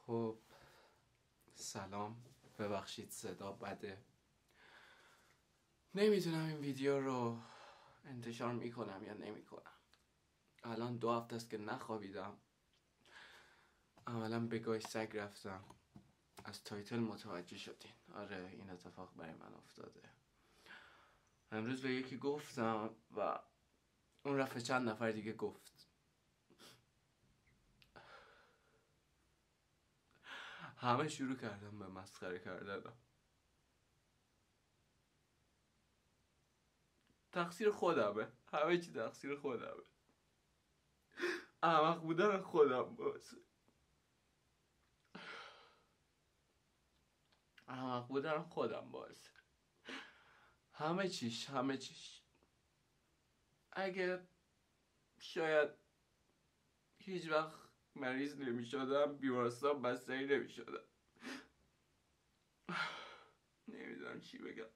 خب سلام، ببخشید صدا بده. نمیدونم این ویدیو رو انتشار میکنم یا نمیکنم. الان 2 هفته است که نخوابیدم. عملا به گاهی سگ رفتم. از تایتل متوجه شدین. آره، این اتفاق برای من افتاده. امروز به یکی گفتم و اون رفت چند نفر دیگه گفت. همه شروع کردم به مسخره کردن. تقصیر خودمه، همه چی تقصیر خودمه. احمق بودن خودم باعثه. احمق بودن خودم باعثه. همه چیش اگه شاید هیچ وقت مریض نمی شدم، بیمارستان بستری نمی شدم. نمیدونم چی بگم.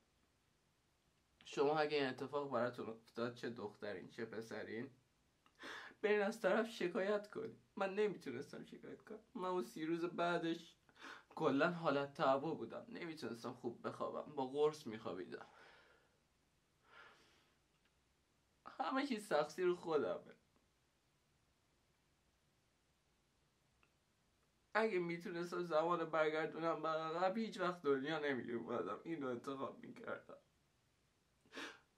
شما اگه این اتفاق براتون افتاد، چه دخترین چه پسرین، برین از طرف شکایت کنید. من نمیتونستم شکایت کنم. من اون 30 روز بعدش کلا حالت تعبا بودم. نمیتونستم خوب بخوابم، با قرص میخوابیدم. همه چیز تقصیر خودمه. اگه میتونستم زمان برگردونم به عقب، هیچ وقت دنیا نمیومدم، اینو انتخاب میکردم.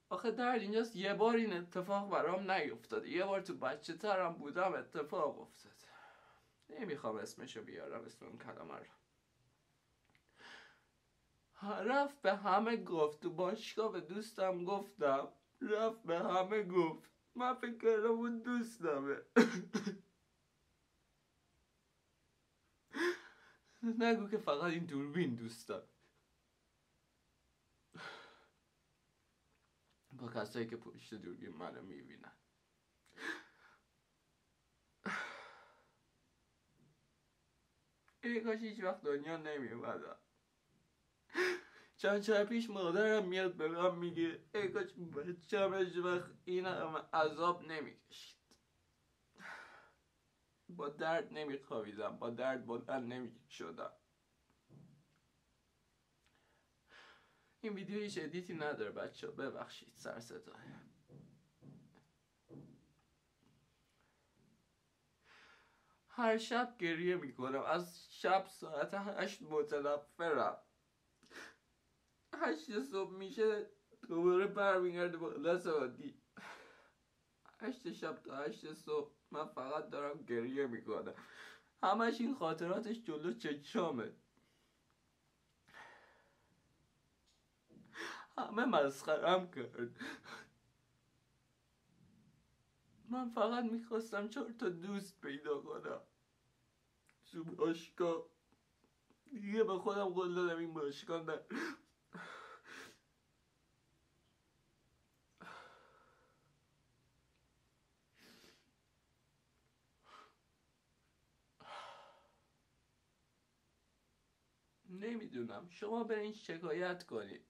آخه درد اینجاست یه بار این اتفاق برام نیفتاده. یه بار تو بچه ترم بودم اتفاق افتاد. نمیخوام اسمشو بیارم، اسم اون کلمه رو. رفت به همه گفت. تو باشگاه به دوستم گفتم، رفت به همه گفت. من فکر کردم اون دوستمه. نگو که فقط این دوربین دوستم. با کسایی که پشت دوربین منو میبینن. ای کاش هیچ وقت دنیا نمیومدم. چند پیش مادرم میاد به من میگه ای کاش بچه‌م هیچ وقت این همه عذاب نمیکشید. با درد نمیخوابیدم، با درد بلند نمیشدم. این ویدیو هیچ ادیتی نداره بچه ها، ببخشید سر صدای. هر شب گریه میکنم. از شب ساعت 8 متنفرم. 8 صبح میشه دوباره برمیگرده بالا ساعتی. 8 شب تا 8 صبح من فقط دارم گریه میکنم. همش این خاطراتش جلو چشامه. همه مسخرم کرد. من فقط میخواستم 4 تا دوست پیدا کنم تو باشگاه. دیگه به خودم قول دادم این باشگاه نه. نمیدونم، شما برین شکایت کنید.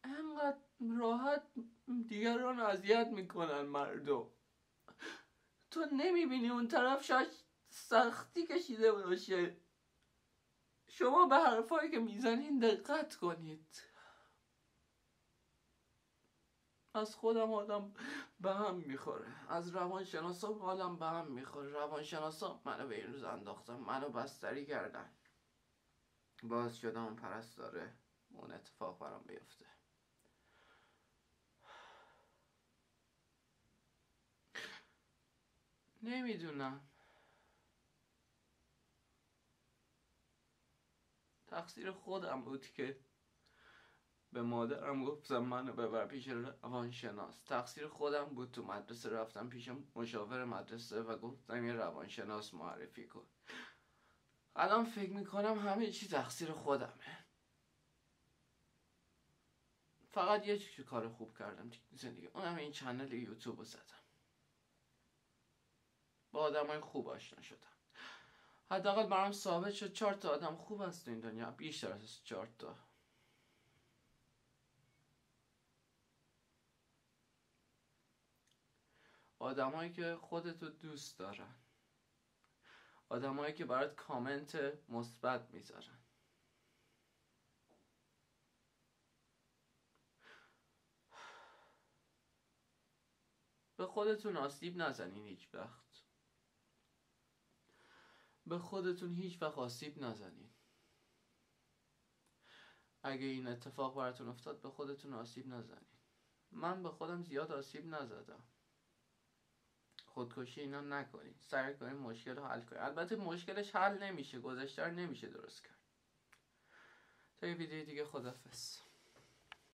انقدر راحت دیگران اذیت میکنن مردم. تو نمیبینی اون طرف شاید سختی کشیده باشه. شما به حرفایی که میزنین دقت کنید. از خودم آدم به هم میخوره، از روانشناسا حالم به هم میخوره. روانشناسا منو به این روز انداختن، منو بستری کردن، باز شدم اون پرستاره اون اتفاق برام بیفته. نمیدونم، تقصیر خودم بود که به مادرم گفتم منو ببر پیش روانشناس. تقصیر خودم بود تو مدرسه رفتم پیش مشاور مدرسه و گفتم یه روانشناس معرفی کن. الان فکر میکنم همه چی تقصیر خودمه. فقط یه کار خوب کردم تو زندگی، اونم این چنل یوتیوب رو زدم. با آدمای خوب آشنا شدم. حداقل برام ثابت شد 4 تا آدم خوب هست تو این دنیا، بیشتر از 4 تا. آدمایی که خودتو دوست دارن. آدمایی که برات کامنت مثبت میذارن. به خودتون آسیب نزنین هیچ وقت. به خودتون هیچ وقت آسیب نزنین. اگه این اتفاق براتون افتاد به خودتون آسیب نزنین. من به خودم زیاد آسیب نزدم. خودکشی اینا نکنین. سعی کنین مشکل رو حل کنین. البته مشکلش حل نمیشه، گذشته رو نمیشه درست کرد. تا یه ویدیو دیگه، خداحافظ.